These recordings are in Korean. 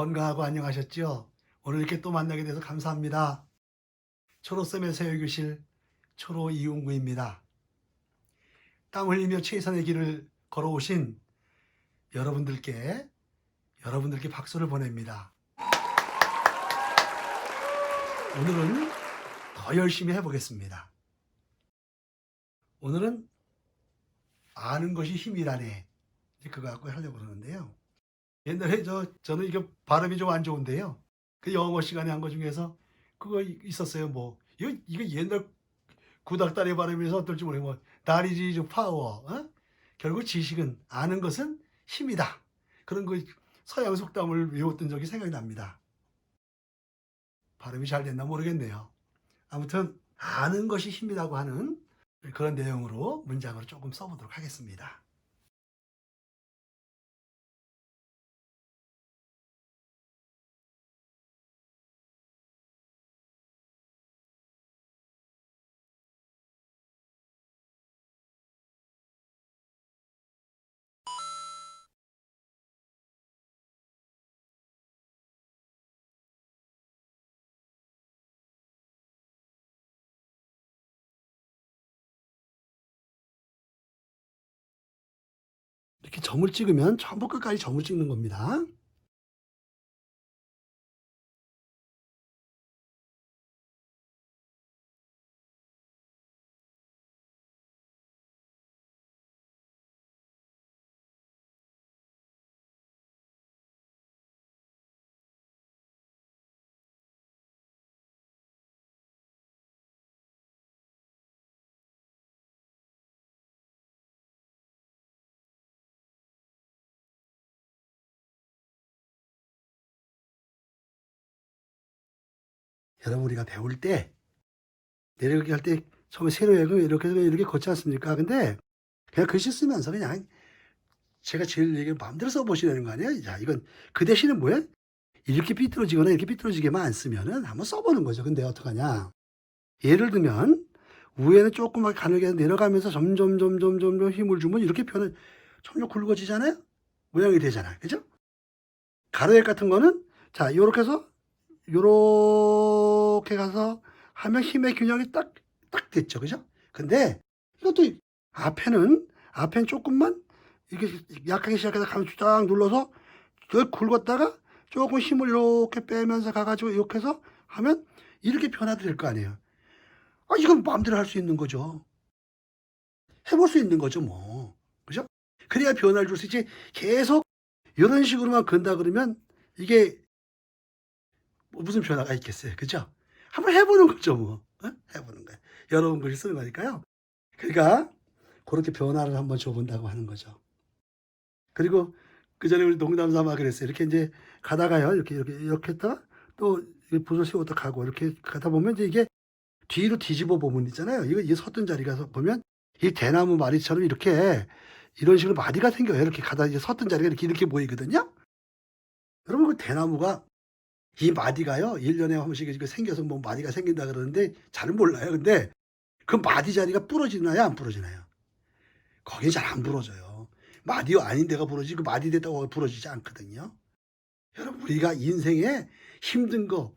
건강하고 안녕하셨죠? 오늘 이렇게 또 만나게 돼서 감사합니다. 초로쌤의 새해교실 초로 이용구입니다. 땀 흘리며 최선의 길을 걸어오신 여러분들께 박수를 보냅니다. 오늘은 더 열심히 해보겠습니다. 오늘은 아는 것이 힘이라네. 그거 갖고 하려고 그러는데요. 옛날에 저는 이게 발음이 좀 안 좋은데요. 그 영어 시간에 한 거 중에서 그거 있었어요. 뭐 이거 옛날 구닥다리 발음에서 어떨지 모르겠고 뭐 Knowledge is power. 어? 결국 지식은 아는 것은 힘이다. 그런 거 서양 속담을 외웠던 적이 생각이 납니다. 발음이 잘 됐나 모르겠네요. 아무튼 아는 것이 힘이라고 하는 그런 내용으로 문장으로 조금 써보도록 하겠습니다. 이렇게 점을 찍으면 전부 끝까지 점을 찍는 겁니다. 여러분 우리가 배울 때 내려가기 할 때 처음에 세로역을 이렇게 해서 이렇게 걷지 않습니까? 근데 그냥 글씨 쓰면서 그냥 제가 제일 얘기 마음대로 써보시라는 거 아니에요? 자, 이건 그 대신에 뭐예요? 이렇게 삐뚤어지거나 이렇게 삐뚤어지게만 안 쓰면은 한번 써보는 거죠. 근데 어떡하냐? 예를 들면 위에는 조그맣게 가늘게 내려가면서 점점 힘을 주면 이렇게 변해 점점 굵어지잖아요? 모양이 되잖아요. 그죠? 가로액 같은 거는 자, 요렇게 해서 요렇게 가서 하면 힘의 균형이 딱 됐죠. 그죠? 근데 이것도 앞에는 조금만 이렇게 약하게 시작해서 가면 쫙 눌러서 그 굵었다가 조금 힘을 이렇게 빼면서 가가지고 이렇게 해서 하면 이렇게 변화도 될 거 아니에요. 아, 이건 마음대로 할 수 있는 거죠. 해볼 수 있는 거죠, 뭐. 그죠? 그래야 변화를 줄 수 있지. 계속 이런 식으로만 건다 그러면 이게 뭐 무슨 변화가 있겠어요. 그죠? 한번 해보는 거죠, 뭐. 어? 해보는 거예요. 여러분 글씨 쓰는 거니까요. 그러니까 그렇게 변화를 한번 줘본다고 하는 거죠. 그리고 그 전에 우리 농담 삼아 그랬어요. 이렇게 이제 가다가요. 이렇게 했다가 또 붓을 세웠다 가고 이렇게 가다 보면 이제 이게 뒤로 뒤집어 보면 있잖아요. 이게 섰던 자리 가서 보면 이 대나무 마디처럼 이렇게 이런 식으로 마디가 생겨요. 이렇게 가다 이제 섰던 자리가 이렇게 보이거든요. 여러분 그 대나무가 이 마디가요. 1 년에 한 번씩 이렇게 생겨서 뭐 마디가 생긴다 그러는데 잘 몰라요. 근데 그 마디 자리가 부러지나요? 안 부러지나요? 거긴 잘 안 부러져요. 마디 아닌 데가 부러지지 그 마디 됐다고 부러지지 않거든요. 여러분 우리가 인생에 힘든 거,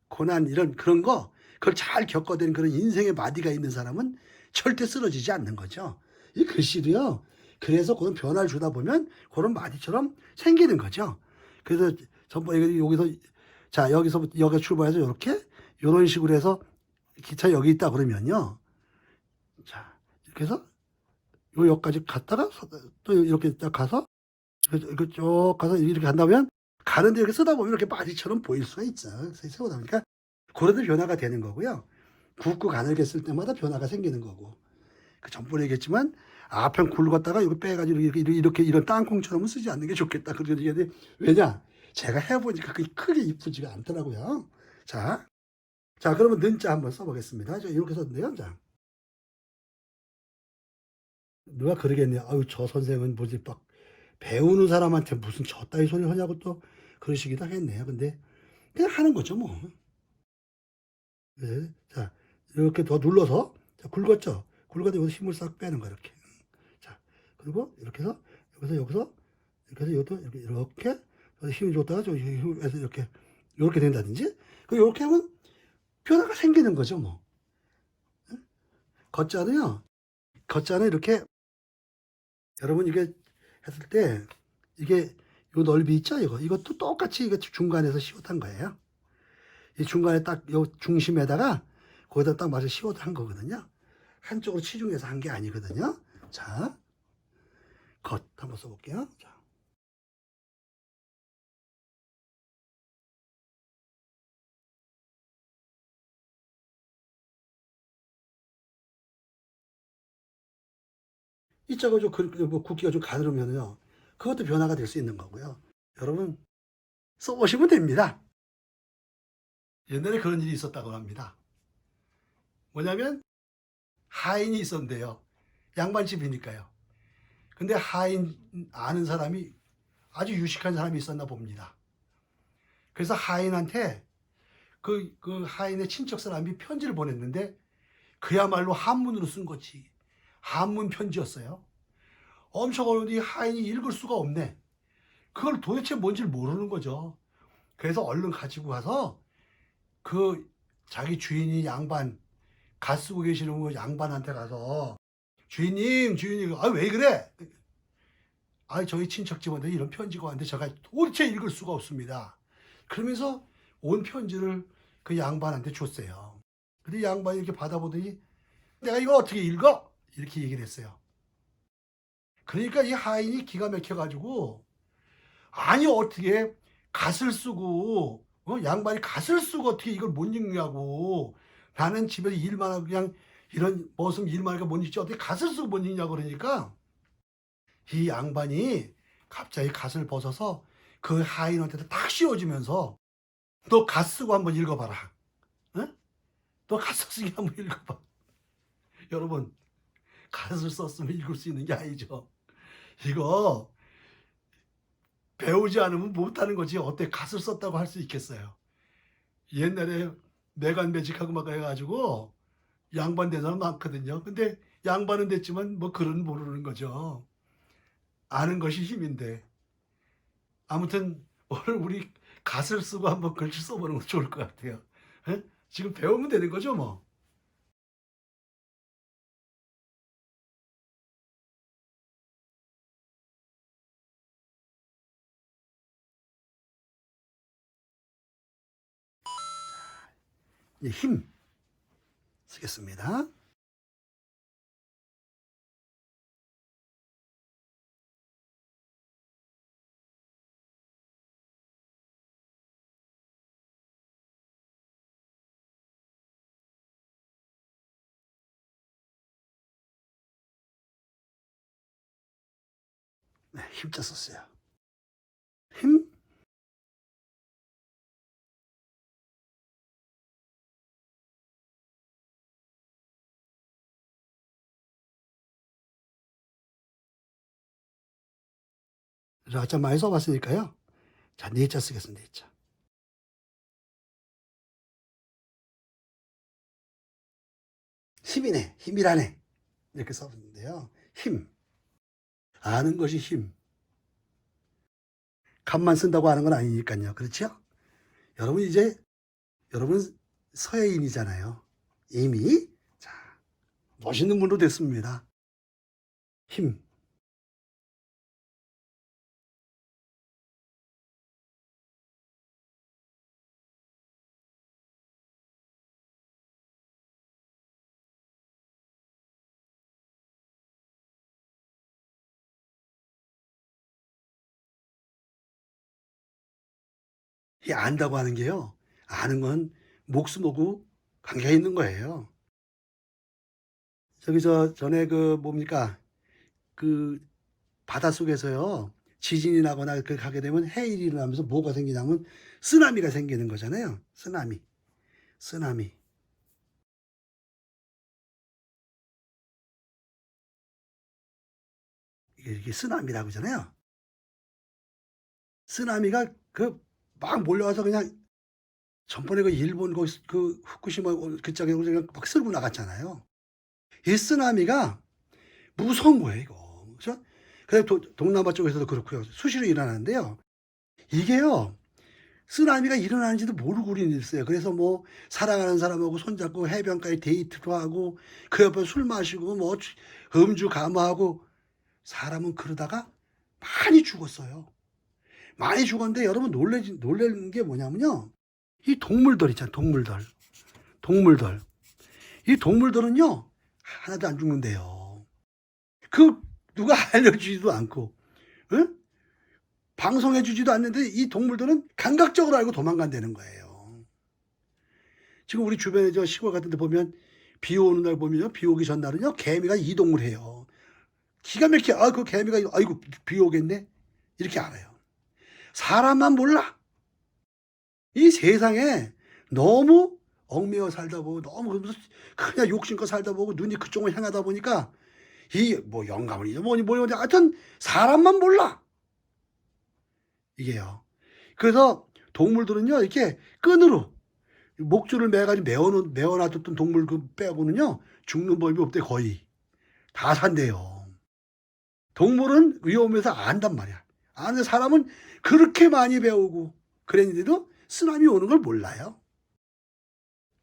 고난 이런 그런 거 그걸 잘 겪어낸 그런 인생의 마디가 있는 사람은 절대 쓰러지지 않는 거죠. 이 글씨도요. 그래서 그런 변화를 주다 보면 그런 마디처럼 생기는 거죠. 그래서 전번에 여기서 자 여기서부터 여기서 출발해서 이렇게 요런 식으로 해서 기차 여기 있다 그러면요. 자 이렇게 해서 요 역까지 갔다가 또 이렇게 딱 가서 이렇게 쭉 가서 이렇게 간다면 가는데 이렇게 쓰다 보면 이렇게 마디처럼 보일 수가 있죠. 세우다 보니까 그런 데 변화가 되는 거고요. 굵고 가늘게 쓸 때마다 변화가 생기는 거고. 그 전번에 얘기했지만 편 굵었다가 이거 빼가지고 이렇게 이런 땅콩처럼은 쓰지 않는 게 좋겠다. 그러는데 왜냐? 제가 해보니까 그게 크게 이쁘지가 않더라고요. 자, 자 그러면 는자 한번 써보겠습니다. 저 이렇게 썼는데요. 자, 누가 그러겠네요. 아유 저 선생은 뭐지 막 배우는 사람한테 무슨 저 따위 소리 하냐고 또 그러시기도 하겠네요. 근데 그냥 하는 거죠 뭐. 네. 자 이렇게 더 눌러서 자 굵었죠. 굵어도 여기서 힘을 싹 빼는 거야 이렇게. 자 그리고 이렇게 해서 여기서 이렇게 해서 이것도 이렇게 힘이 좋다가 좀 힘에서 이렇게 된다든지. 이렇게 하면 변화가 생기는 거죠, 뭐. 걷자는요, 걷자는 이렇게 여러분 이게 했을 때 이게 요 넓이 있죠, 이것도 똑같이 이거 중간에서 시옷한 거예요. 이 중간에 딱 요 중심에다가 거기다 딱 맞춰 시옷한 거거든요. 한쪽으로 치중해서 한 게 아니거든요. 자, 겉 한번 써볼게요. 자. 이쪽을 좀 뭐 굵기가 좀 가늘으면요, 그것도 변화가 될 수 있는 거고요. 여러분 써보시면 됩니다. 옛날에 그런 일이 있었다고 합니다. 뭐냐면 하인이 있었는데요. 양반집이니까요. 근데 하인 아는 사람이 아주 유식한 사람이 있었나 봅니다. 그래서 하인한테 그 하인의 친척 사람이 편지를 보냈는데 그야말로 한문으로 쓴 거지. 한문 편지였어요. 엄청 어려운데 이 하인이 읽을 수가 없네. 그걸 도대체 뭔지를 모르는 거죠. 그래서 얼른 가지고 가서 그 자기 주인이 양반, 갓 쓰고 계시는 그 양반한테 가서 주인님, 아, 왜 그래? 아, 저희 친척집한테 이런 편지가 왔는데 제가 도대체 읽을 수가 없습니다. 그러면서 온 편지를 그 양반한테 줬어요. 근데 양반이 이렇게 받아보더니 내가 이거 어떻게 읽어? 이렇게 얘기를 했어요. 그러니까 이 하인이 기가 막혀가지고 아니 어떻게 갓을 쓰고 양반이 갓을 쓰고 어떻게 이걸 못 읽냐고 나는 집에서 일만 하고 그냥 이런 머슴 일만 하니까 못 읽지 어떻게 갓을 쓰고 못 읽냐고 그러니까 이 양반이 갑자기 갓을 벗어서 그 하인한테 딱 씌워주면서 너 갓 쓰고 한번 읽어봐라. 응? 너 갓 쓰기 한번 읽어봐. 여러분 갓을 썼으면 읽을 수 있는 게 아니죠. 이거 배우지 않으면 못하는 거지 어떻게 갓을 썼다고 할 수 있겠어요. 옛날에 매간매직하고 막 해가지고 양반 된 사람 많거든요. 근데 양반은 됐지만 뭐 글은 모르는 거죠. 아는 것이 힘인데. 아무튼 오늘 우리 갓을 쓰고 한번 글씨 써보는 것도 좋을 것 같아요. 에? 지금 배우면 되는 거죠, 뭐. 이제 힘 쓰겠습니다. 네, 힘자 썼어요. 힘. 라자 많이 써봤으니까요. 자, 네자 쓰겠습니다. 네자. 힘이네, 힘이라네. 이렇게 써봤는데요. 힘. 아는 것이 힘. 간만 쓴다고 아는 건 아니니까요. 그렇죠? 여러분 이제 여러분 서예인이잖아요. 이미 자 멋있는 분으로 됐습니다. 힘. 이 안다고 하는 게요. 아는 건 목숨하고 관계가 있는 거예요. 저기 전에 그 뭡니까? 그 바닷속에서요. 지진이 나거나 그 가게 되면 해일이 일어나면서 뭐가 생기냐면 쓰나미가 생기는 거잖아요. 쓰나미. 쓰나미. 이게 쓰나미라고 하잖아요. 쓰나미가 그 막 몰려와서 그냥 전번에 그 일본 그 후쿠시마 그쪽에 그냥 막 쓸고 나갔잖아요. 이 쓰나미가 무서운 거예요, 이거. 그죠? 그래서 동남아 쪽에서도 그렇고요. 수시로 일어나는데요. 이게요, 쓰나미가 일어나는지도 모르고 우리는 있어요. 그래서 뭐 사랑하는 사람하고 손잡고 해변가에 데이트도 하고 그 옆에 술 마시고 뭐 음주 감호하고 사람은 그러다가 많이 죽었어요. 많이 죽었는데 여러분 놀라는 게 뭐냐면요. 이 동물들 있잖아요. 동물들. 이 동물들은요, 하나도 안 죽는데요. 그 누가 알려주지도 않고, 응? 방송해주지도 않는데 이 동물들은 감각적으로 알고 도망간다는 거예요. 지금 우리 주변에 저 시골 같은 데 보면 비 오는 날 보면요, 비 오기 전날은요, 개미가 이동을 해요. 기가 막히게, 그 개미가, 아이고, 비 오겠네? 이렇게 알아요. 사람만 몰라. 이 세상에 너무 얽매여 살다 보고, 너무 그냥 욕심껏 살다 보고, 눈이 그쪽을 향하다 보니까, 이 뭐 영감이니 뭐니 하여튼 사람만 몰라. 이게요. 그래서 동물들은요, 이렇게 끈으로 목줄을 매가지고 매어놔뒀던 동물 그 빼고는요, 죽는 법이 없대, 거의. 다 산대요. 동물은 위험해서 안단 말이야. 아는 사람은 그렇게 많이 배우고 그랬는데도 쓰나미 오는 걸 몰라요.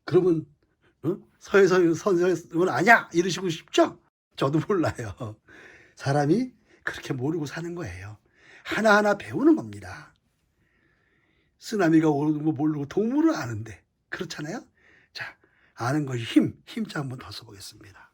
그러면 서해서 선생은 아냐 이러시고 싶죠? 저도 몰라요. 사람이 그렇게 모르고 사는 거예요. 하나하나 배우는 겁니다. 쓰나미가 오는 거 모르고 동물은 아는데 그렇잖아요. 자, 아는 것이 힘자 한번 더 써보겠습니다.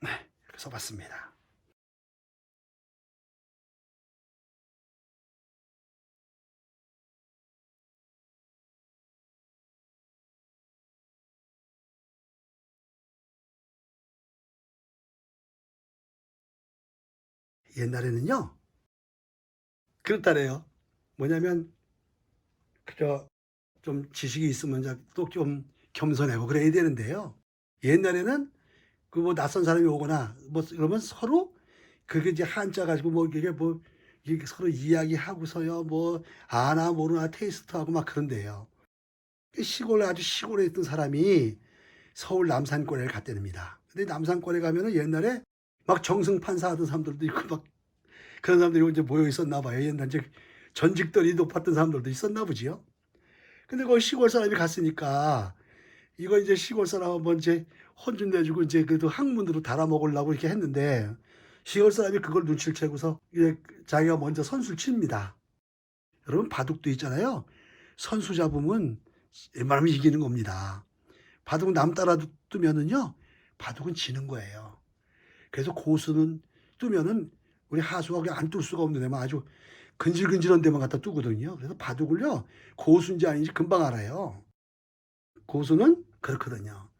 네, 이렇게 써봤습니다. 옛날에는요, 그렇다래요. 뭐냐면 그저 좀 지식이 있으면 또 좀 겸손하고 그래야 되는데요. 옛날에는 그 뭐 낯선 사람이 오거나 뭐 그러면 서로 그게 이제 한자 가지고 뭐 이게 뭐 이게 서로 이야기하고서요, 뭐 아나 모르나 테스트하고 막 그런데요. 아주 시골에 있던 사람이 서울 남산권에 갔다닙니다. 근데 남산권에 가면은 옛날에 막 정승판사 하던 사람들도 있고 막 그런 사람들이 이제 모여 있었나 봐요. 옛날 이제 전직들이 높았던 사람들도 있었나 보지요. 근데 거기 시골 사람이 갔으니까 이거 이제 시골 사람 한번 이제 혼 좀 내주고 이제 그래도 학문으로 달아 먹으려고 이렇게 했는데 시골 사람이 그걸 눈치를 채고서 이제 자기가 먼저 선수를 칩니다. 여러분 바둑도 있잖아요. 선수 잡으면 웬만하면 이기는 겁니다. 바둑 남 따라 뜨면은요, 바둑은 지는 거예요. 그래서 고수는 뜨면은 우리 하수가 그냥 안 뜰 수가 없는 데만 아주 근질근질한 데만 갖다 뜨거든요. 그래서 바둑을요, 고수인지 아닌지 금방 알아요. 고수는 그렇거든요.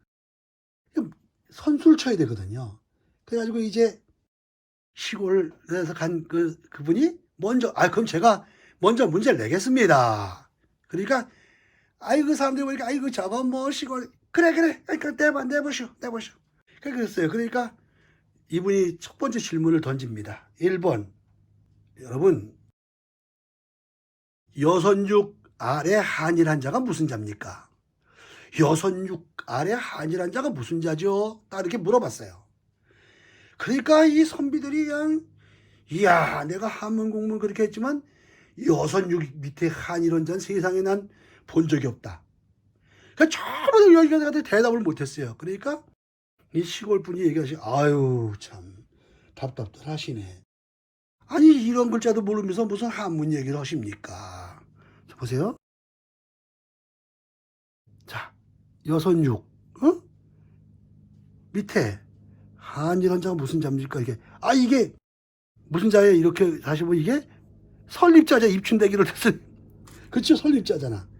선수를 쳐야 되거든요. 그래가지고 이제 시골에서 간 그분이 먼저, 그럼 제가 먼저 문제를 내겠습니다. 그러니까, 그 사람들이 보니까, 저건 뭐 시골, 그래. 그러니까 내보시오. 그랬어요. 그러니까 이분이 첫 번째 질문을 던집니다. 1번. 여러분, 여선육 아래 한이란 자가 무슨 자입니까? 여선육 아래 한이란 자가 무슨 자죠? 딱 이렇게 물어봤어요. 그러니까 이 선비들이 그냥, 이야, 내가 한문 공문 그렇게 했지만 여선육 밑에 한이란 자는 세상에 난 본 적이 없다. 그러니까 처음부터 여기까지 대답을 못했어요. 그러니까 이 시골 분이 얘기하시, 아유 참 답답들 하시네. 아니 이런 글자도 모르면서 무슨 한문 얘기를 하십니까? 자, 보세요. 자, 여선육, 밑에 한이란 자가 무슨 자입니까? 이게 무슨 자예요? 이렇게 다시 보면 이게 설립자자 입춘대기를 했어요. 그렇죠? 설립자잖아.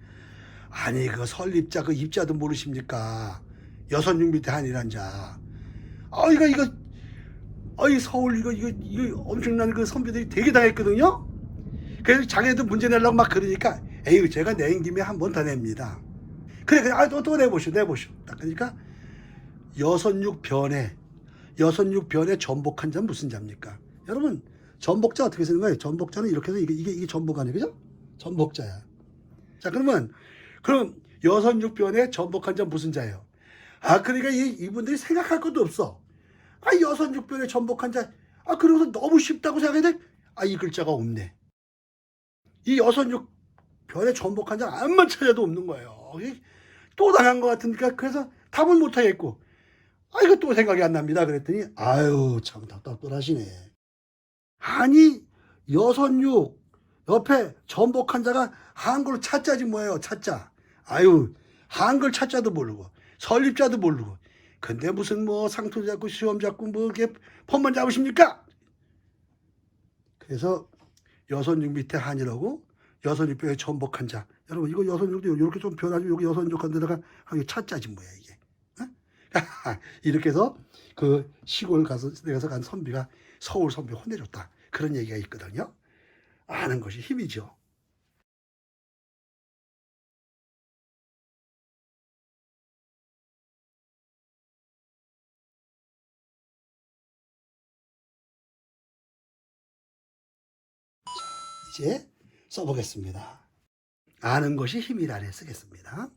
아니 그 설립자 그 입자도 모르십니까? 여선육 밑에 한이란 자. 이 서울 이거 엄청난 그 선배들이 되게 당했거든요. 그래서 자기네도 문제 내려고 막 그러니까 에이 제가 낸 김에 한 번 더 냅니다. 그래 또 내보시오. 딱 그러니까 여선육 변에 전복한 자는 무슨 자입니까? 여러분 전복자 어떻게 쓰는 거예요? 전복자는 이렇게 해서 이게 전복 아니에요? 그죠? 전복자야. 자, 그럼 여선육변에 전복한 자 무슨 자예요? 그러니까 이분들이 생각할 것도 없어. 여선육변에 전복한 자. 그러고서 너무 쉽다고 생각해야 돼? 이 글자가 없네. 이 여선육변에 전복한 자 암만 찾아도 없는 거예요. 또 당한 것 같으니까 그래서 답은 못 하겠고. 이거 또 생각이 안 납니다. 그랬더니 참 답답하시네. 아니 여선육 옆에 전복한 자가 한글로 차자지 뭐예요. 차자. 한글 차자도 모르고 설립자도 모르고. 근데 무슨 뭐 상투 잡고 시험 잡고 뭐 이렇게 폰만 잡으십니까? 그래서 여선육 밑에 한이라고 여선육뼈에 전복한 자. 여러분 이거 여선육도 이렇게 좀 변하죠. 여기 여선육한 데다가 차자지 뭐야 이게. 이렇게 해서 그 시골 가서 내가서 간 선비가 서울 선비 혼내줬다. 그런 얘기가 있거든요. 아는 것이 힘이죠. 이제 써보겠습니다. 아는 것이 힘이라네 쓰겠습니다.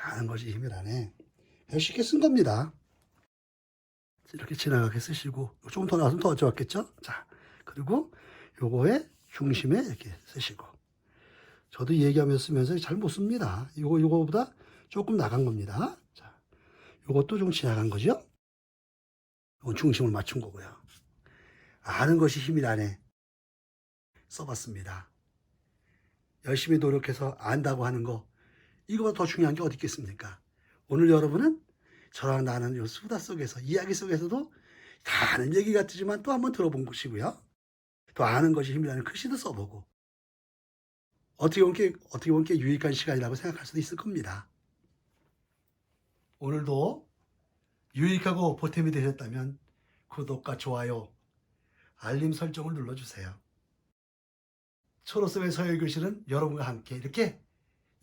아는 것이 힘이라네. 쉽게 쓴 겁니다. 이렇게 지나가게 쓰시고 조금 더 나왔으면 더 좋았겠죠? 자, 그리고 요거의 중심에 이렇게 쓰시고. 저도 얘기하면서 쓰면서 잘 못 씁니다. 요거보다 조금 나간 겁니다. 자, 요것도 좀 지나간 거죠? 이건 중심을 맞춘 거고요. 아는 것이 힘이라네. 써봤습니다. 열심히 노력해서 안다고 하는 거, 이거보다 더 중요한 게 어디 있겠습니까? 오늘 여러분은 저랑 나는 요 수다 속에서, 이야기 속에서도 다 아는 얘기 같지만 또 한번 들어본 것이고요. 또 아는 것이 힘이라는 글씨도 써보고, 어떻게 보면 꽤 유익한 시간이라고 생각할 수도 있을 겁니다. 오늘도 유익하고 보탬이 되셨다면 구독과 좋아요, 알림 설정을 눌러주세요. 초록섬의 서예교실은 여러분과 함께 이렇게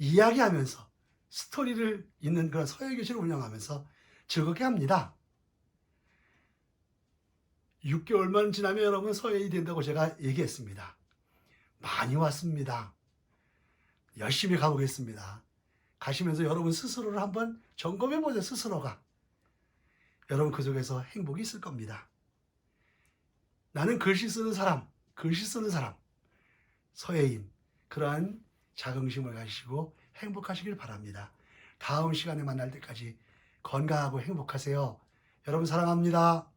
이야기하면서 스토리를 있는 그런 서예교실을 운영하면서 즐겁게 합니다. 6개월만 지나면 여러분 서예이 된다고 제가 얘기했습니다. 많이 왔습니다. 열심히 가보겠습니다. 가시면서 여러분 스스로를 한번 점검해보세요. 스스로가. 여러분 그 속에서 행복이 있을 겁니다. 나는 글씨 쓰는 사람, 서예인, 그러한 자긍심을 가지시고 행복하시길 바랍니다. 다음 시간에 만날 때까지 건강하고 행복하세요. 여러분 사랑합니다.